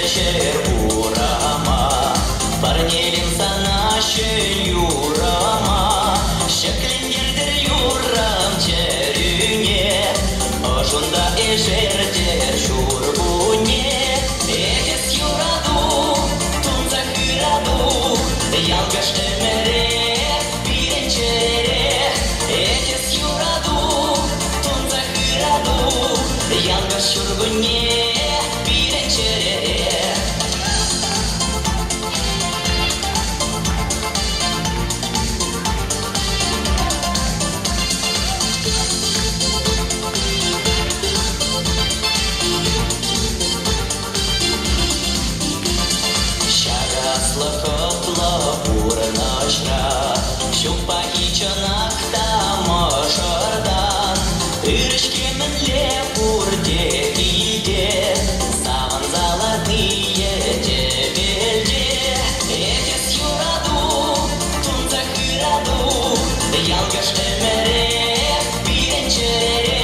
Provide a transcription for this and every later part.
жер урама, парнелин санашы юрама, шекленгердер юрам черюне, ожунда ежердер журбуне, эдес юраду, тунза хыраду, ялгаш эмере, пиренчере, эдес юраду, тунза хыраду, ялгаш юрбуне, пиренчере. Щупа и чанакта мошардан, Тырышки менле пурде иде, Саван золотые дебельде. Эдес юраду, тунза хыраду, ялгаш эмере, пиренчере.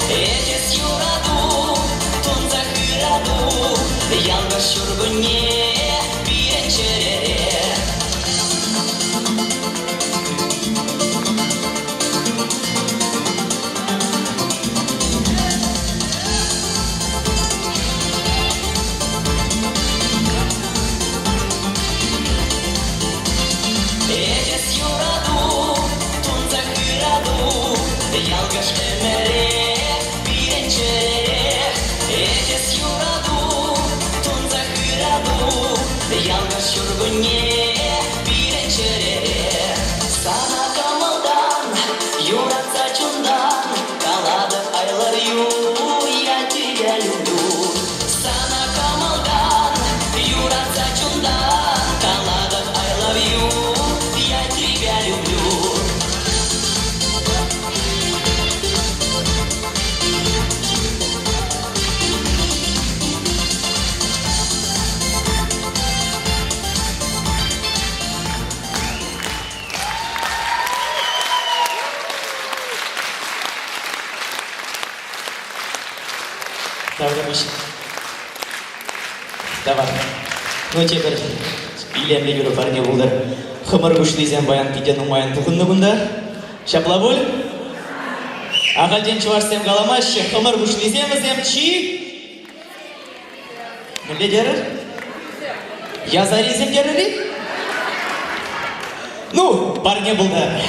Эдес юраду, тунза хыраду, ялгаш юргуне, пиренчере. Ялгаш эмере, пиренчере, эдес юраду, тунза хыраду, ялгаш юргуне, пиренчере. Сана камалдан, юратса чундан, калады айлар ю, я тебя люблю. Сана камалдан, юратса чундан, калады айлар ю, я тебя люблю. Давай. Ну теперь билем лигеру парни булдар. Хымыр күшлизен баян пидену маян тугунны гунда. Шаплаволь. Агалден чуварсем галамаще. Хымыр күшлизен вазем чи. Миле дерер? Язаризем дерери? Ну, парни булдар.